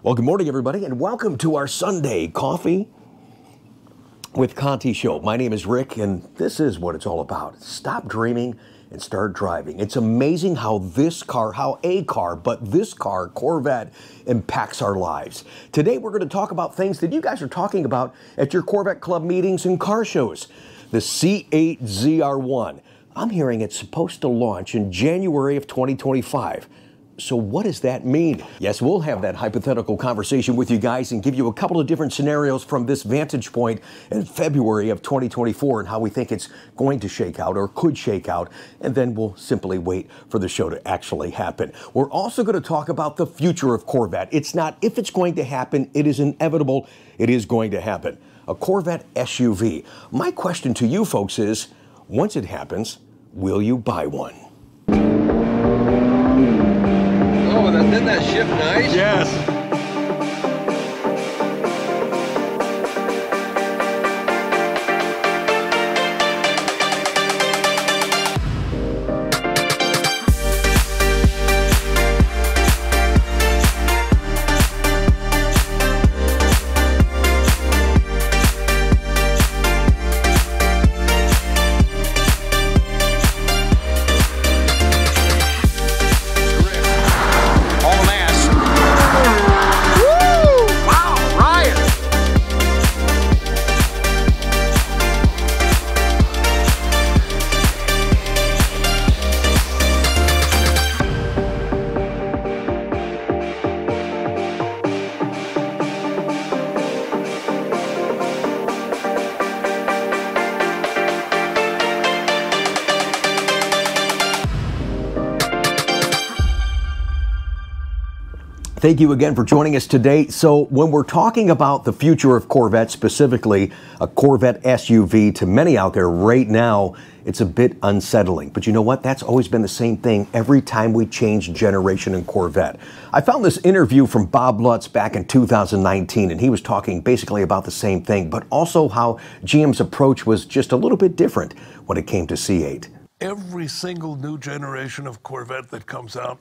Well, good morning, everybody, and welcome to our Sunday Coffee with Conti show. My name is Rick, and this is what it's all about. Stop dreaming and start driving. It's amazing how this car, but this car, Corvette, impacts our lives. Today, we're going to talk about things that you guys are talking about at your Corvette Club meetings and car shows. The C8 ZR1. I'm hearing it's supposed to launch in January of 2025. So what does that mean? Yes, we'll have that hypothetical conversation with you guys and give you a couple of different scenarios from this vantage point in February of 2024 and how we think it's going to shake out or could shake out. And then we'll simply wait for the show to actually happen. We're also going to talk about the future of Corvette. It's not if it's going to happen, it is inevitable. It is going to happen. A Corvette SUV. My question to you folks is, once it happens, will you buy one? Oh, didn't that shift nice? Yes. Thank you again for joining us today. So when we're talking about the future of Corvette, specifically a Corvette SUV, to many out there right now, it's a bit unsettling. But you know what? That's always been the same thing every time we change generation in Corvette. I found this interview from Bob Lutz back in 2019, and he was talking basically about the same thing, but also how GM's approach was just a little bit different when it came to C8. Every single new generation of Corvette that comes out,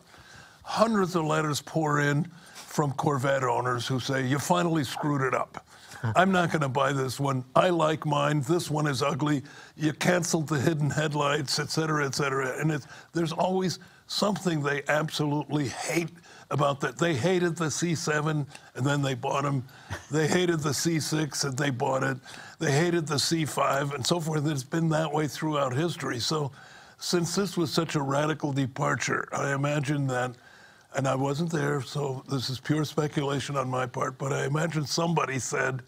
hundreds of letters pour in from Corvette owners who say, you finally screwed it up. I'm not going to buy this one. I like mine. This one is ugly. You canceled the hidden headlights, et cetera, et cetera. And there's always something they absolutely hate about that. They hated the C7, and then they bought them. They hated the C6, and they bought it. They hated the C5, and so forth. It's been that way throughout history. So since this was such a radical departure, I imagine that, and I wasn't there, so this is pure speculation on my part, but I imagine somebody said,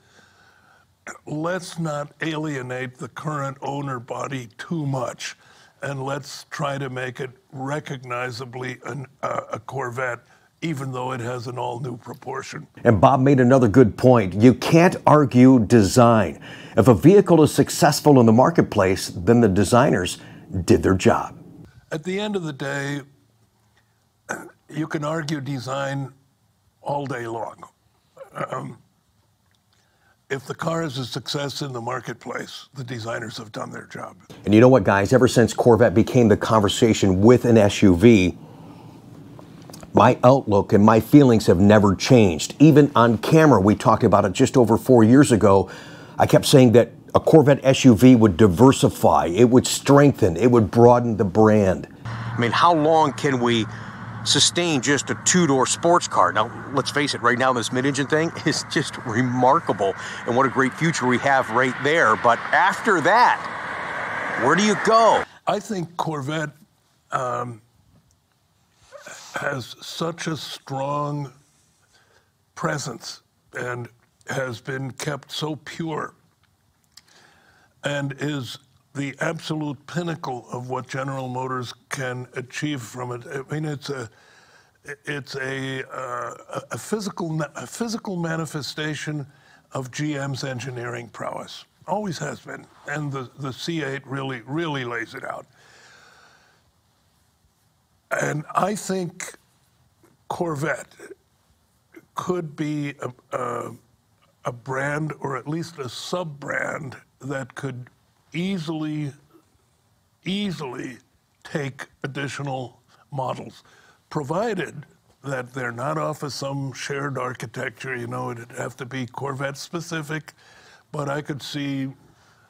let's not alienate the current owner body too much, and let's try to make it recognizably a Corvette, even though it has an all-new proportion. And Bob made another good point. You can't argue design. If a vehicle is successful in the marketplace, then the designers did their job. At the end of the day, you can argue design all day long. If the car is a success in the marketplace, the designers have done their job. And you know what, guys? Ever since Corvette became the conversation with an SUV, my outlook and my feelings have never changed. Even on camera, we talked about it just over 4 years ago. I kept saying that a Corvette SUV would diversify, it would strengthen, it would broaden the brand. I mean, how long can we sustain just a two-door sports car? Now, let's face it, right now this mid-engine thing is just remarkable, and what a great future we have right there. But after that, where do you go? I think Corvette has such a strong presence and has been kept so pure and is the absolute pinnacle of what General Motors can achieve from it. I mean, it's a physical manifestation of GM's engineering prowess. Always has been, and the C8 really lays it out. And I think Corvette could be a brand, or at least a sub-brand, that could easily take additional models, provided that they're not off of some shared architecture. You know, it'd have to be Corvette specific, but I could see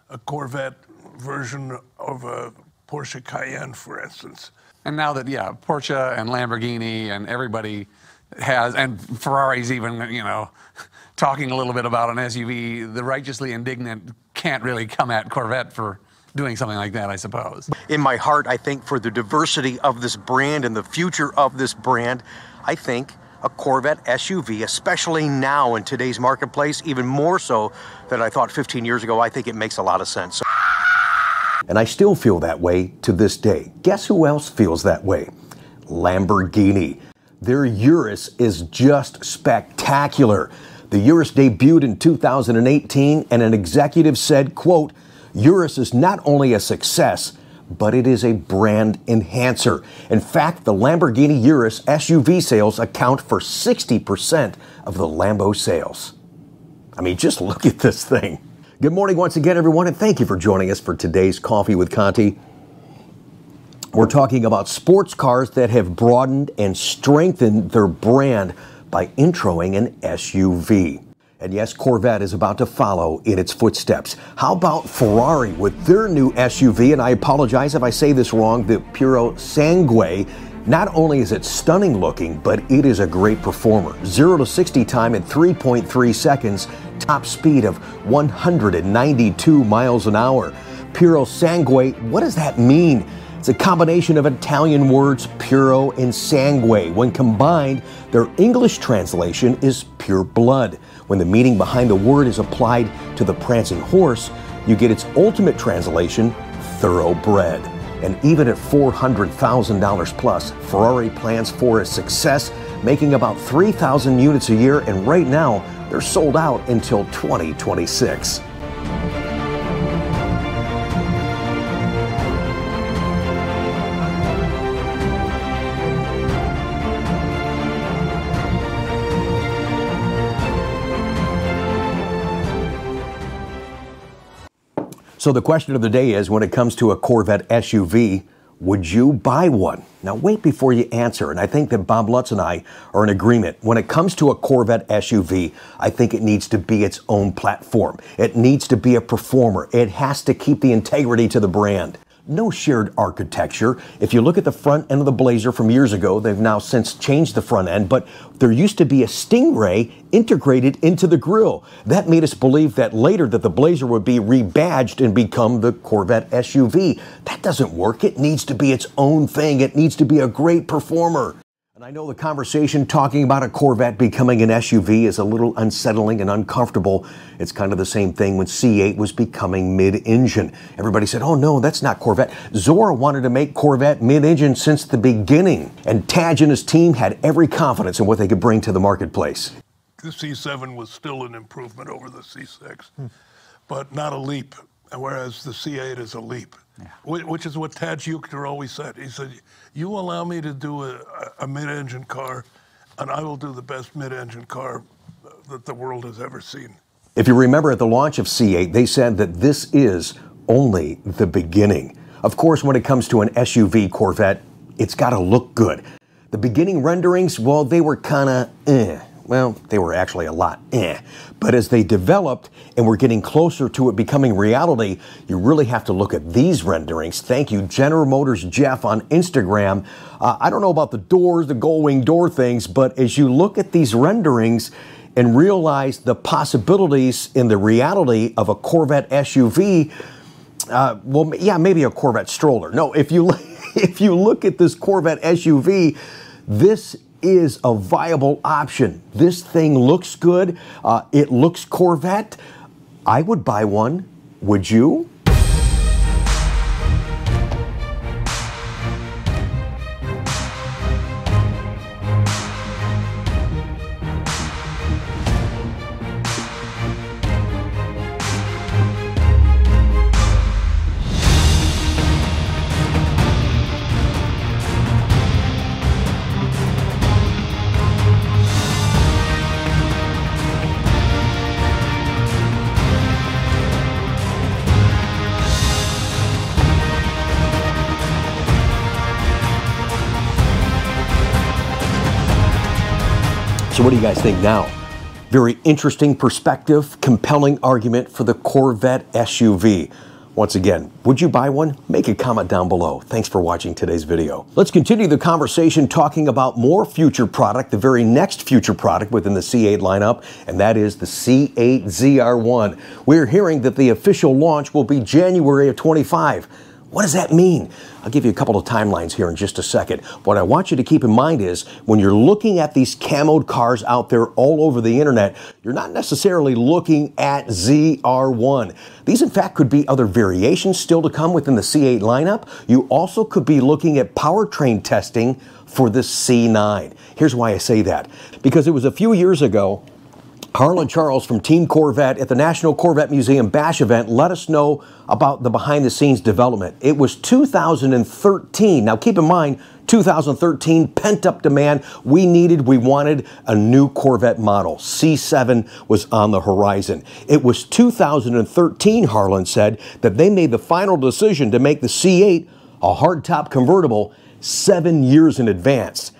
a Corvette version of a Porsche Cayenne, for instance. And now that, yeah, Porsche and Lamborghini and everybody has, and Ferrari's even, you know, talking a little bit about an SUV, the righteously indignant can't really come at Corvette for doing something like that, I suppose. In my heart, I think for the diversity of this brand and the future of this brand, I think a Corvette SUV, especially now in today's marketplace, even more so than I thought 15 years ago, I think it makes a lot of sense. And I still feel that way to this day. Guess who else feels that way? Lamborghini. Their Urus is just spectacular. The Urus debuted in 2018, and an executive said, quote, "Urus is not only a success, but it is a brand enhancer." In fact, the Lamborghini Urus SUV sales account for 60% of the Lambo sales. I mean, just look at this thing. Good morning once again, everyone, and thank you for joining us for today's Coffee with Conti. We're talking about sports cars that have broadened and strengthened their brand by introing an SUV. And yes, Corvette is about to follow in its footsteps. How about Ferrari with their new SUV? And I apologize if I say this wrong, the Puro Sangue. Not only is it stunning looking, but it is a great performer. 0 to 60 time in 3.3 seconds, top speed of 192 miles an hour. Puro Sangue, what does that mean? It's a combination of Italian words puro and sangue. When combined, their English translation is pure blood. When the meaning behind the word is applied to the prancing horse, you get its ultimate translation, thoroughbred. And even at $400,000 plus, Ferrari plans for a success, making about 3,000 units a year, and right now, they're sold out until 2026. So the question of the day is, when it comes to a Corvette SUV, would you buy one? Now wait before you answer, and I think that Bob Lutz and I are in agreement. When it comes to a Corvette SUV, I think it needs to be its own platform. It needs to be a performer. It has to keep the integrity to the brand. No shared architecture. If you look at the front end of the Blazer from years ago, they've now since changed the front end, but there used to be a Stingray integrated into the grille. That made us believe that later that the Blazer would be rebadged and become the Corvette SUV. That doesn't work. It needs to be its own thing. It needs to be a great performer. And I know the conversation talking about a Corvette becoming an SUV is a little unsettling and uncomfortable. It's kind of the same thing when C8 was becoming mid-engine. Everybody said, oh no, that's not Corvette. Zora wanted to make Corvette mid-engine since the beginning. And Taj and his team had every confidence in what they could bring to the marketplace. The C7 was still an improvement over the C6, but not a leap, whereas the C8 is a leap. Yeah. Which is what Taj Yukter always said. He said, you allow me to do a mid-engine car, and I will do the best mid-engine car that the world has ever seen. If you remember at the launch of C8, they said that this is only the beginning. Of course, when it comes to an SUV Corvette, it's got to look good. The beginning renderings, well, they were kind of Well, they were actually a lot But as they developed and we're getting closer to it becoming reality, you really have to look at these renderings. Thank you, General Motors Jeff on Instagram. I don't know about the doors, the gull-wing door things, but as you look at these renderings and realize the possibilities in the reality of a Corvette SUV, well, yeah, maybe a Corvette stroller. No, if you look at this Corvette SUV, this is a viable option. This thing looks good. It looks Corvette. I would buy one. Would you? So what do you guys think now? Very interesting perspective, compelling argument for the Corvette SUV. Once again, would you buy one? Make a comment down below. Thanks for watching today's video. Let's continue the conversation talking about more future product, the very next future product within the C8 lineup, and that is the C8 ZR1. We're hearing that the official launch will be January of 25. What does that mean? I'll give you a couple of timelines here in just a second. What I want you to keep in mind is when you're looking at these camoed cars out there all over the internet, you're not necessarily looking at ZR1. These, in fact, could be other variations still to come within the C8 lineup. You also could be looking at powertrain testing for the C9. Here's why I say that. Because it was a few years ago, Harlan Charles from Team Corvette at the National Corvette Museum Bash event let us know about the behind-the-scenes development. It was 2013. Now keep in mind, 2013, pent-up demand. We wanted a new Corvette model. C7 was on the horizon. It was 2013, Harlan said, that they made the final decision to make the C8 a hardtop convertible 7 years in advance.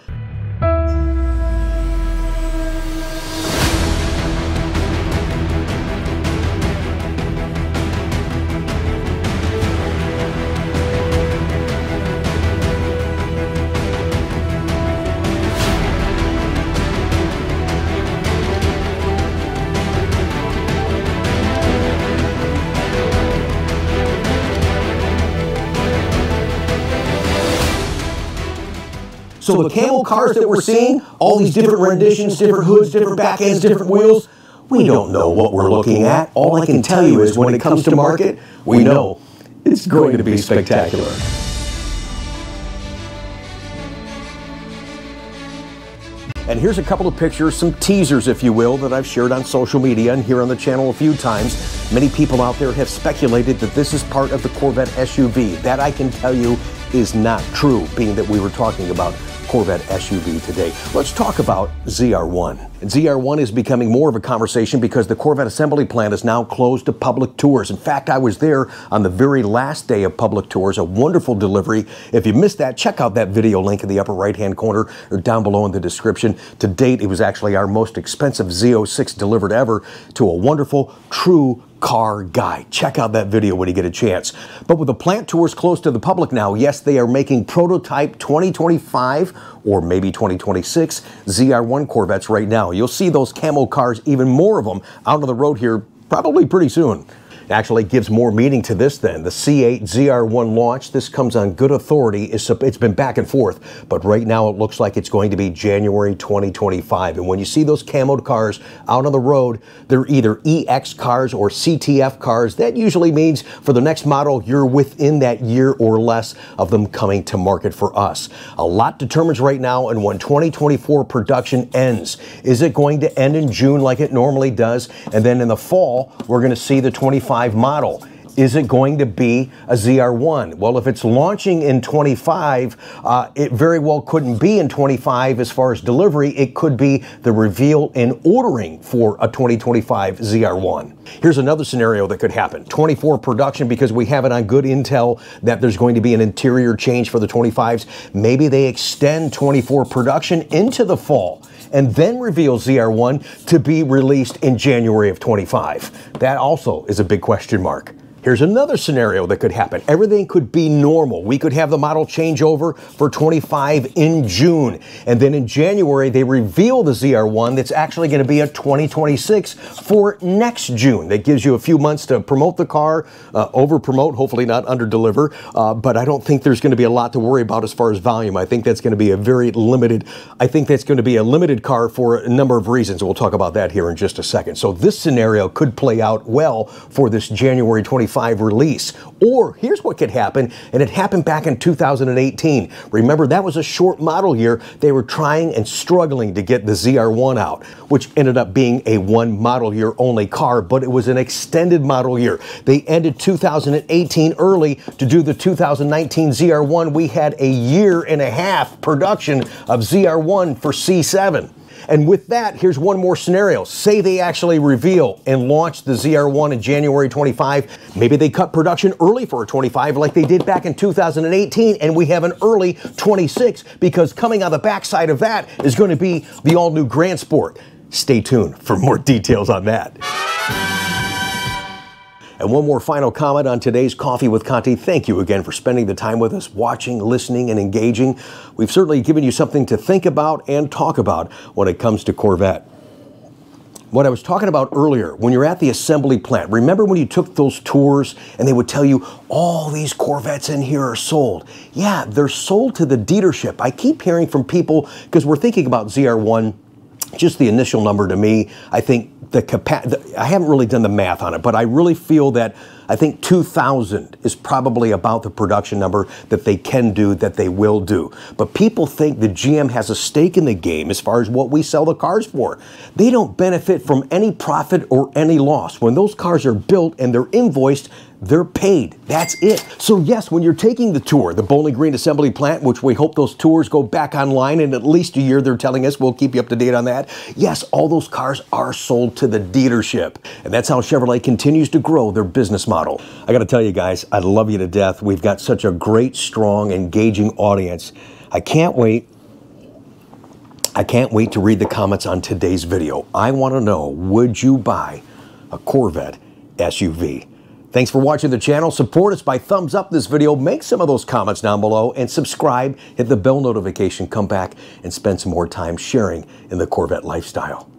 So the camel cars that we're seeing, all these different renditions, different hoods, different back ends, different wheels, we don't know what we're looking at. All I can tell you is when it comes to market, we know it's going to be spectacular. And here's a couple of pictures, some teasers, if you will, that I've shared on social media and here on the channel a few times. Many people out there have speculated that this is part of the Corvette SUV. That, I can tell you, is not true, being that we were talking about Corvette SUV today. Let's talk about ZR1. And ZR1 is becoming more of a conversation because the Corvette assembly plant is now closed to public tours. In fact, I was there on the very last day of public tours, a wonderful delivery. If you missed that, check out that video link in the upper right-hand corner or down below in the description. To date, it was actually our most expensive Z06 delivered ever to a wonderful, true car guy. Check out that video when you get a chance. But with the plant tours close to the public now, yes, they are making prototype 2025 or maybe 2026 ZR1 Corvettes right now. You'll see those camo cars, even more of them, out on the road here probably pretty soon. Actually gives more meaning to this then. The C8 ZR1 launch, this comes on good authority. It's been back and forth, but right now it looks like it's going to be January 2025. And when you see those camoed cars out on the road, they're either EX cars or CTF cars. That usually means for the next model, you're within that year or less of them coming to market for us. A lot determines right now and when 2024 production ends. Is it going to end in June like it normally does? And then in the fall, we're going to see the 25 model. Is it going to be a ZR1? Well, if it's launching in 25, it very well couldn't be in 25 as far as delivery. It could be the reveal and ordering for a 2025 ZR1. Here's another scenario that could happen. 24 production, because we have it on good intel that there's going to be an interior change for the 25s. Maybe they extend 24 production into the fall and then reveal ZR1 to be released in January of 25. That also is a big question mark. Here's another scenario that could happen. Everything could be normal. We could have the model changeover for 25 in June. And then in January, they reveal the ZR1 that's actually going to be a 2026 for next June. That gives you a few months to promote the car, over-promote, hopefully not under-deliver. But I don't think there's going to be a lot to worry about as far as volume. I think that's going to be a very limited, limited car for a number of reasons. We'll talk about that here in just a second. So this scenario could play out well for this January 25 release. Or here's what could happen, and it happened back in 2018. Remember, that was a short model year. They were trying and struggling to get the ZR1 out, which ended up being a one model year only car, but it was an extended model year. They ended 2018 early to do the 2019 ZR1. We had a year and a half production of ZR1 for C7. And with that, here's one more scenario. Say they actually reveal and launch the ZR1 in January 25. Maybe they cut production early for a 25 like they did back in 2018, and we have an early 26, because coming on the backside of that is going to be the all-new Grand Sport. Stay tuned for more details on that. And one more final comment on today's Coffee with Conti. Thank you again for spending the time with us, watching, listening, and engaging. We've certainly given you something to think about and talk about when it comes to Corvette. What I was talking about earlier, when you're at the assembly plant, remember when you took those tours and they would tell you, all these Corvettes in here are sold. Yeah, they're sold to the dealership. I keep hearing from people, because we're thinking about ZR1, just the initial number to me, I think I haven't really done the math on it, but I really feel that I think 2,000 is probably about the production number that they can do, that they will do. But people think the GM has a stake in the game as far as what we sell the cars for. They don't benefit from any profit or any loss. When those cars are built and they're invoiced, they're paid. That's it. So yes, when you're taking the tour, the Bowling Green assembly plant, which we hope those tours go back online in at least a year, they're telling us, we'll keep you up to date on that. Yes, all those cars are sold to the dealership. And that's how Chevrolet continues to grow their business model. I gotta tell you guys, I love you to death. We've got such a great, strong, engaging audience. I can't wait to read the comments on today's video. I wanna know, would you buy a Corvette SUV? Thanks for watching the channel. Support us by thumbs up this video. Make some of those comments down below and subscribe. Hit the bell notification. Come back and spend some more time sharing in the Corvette lifestyle.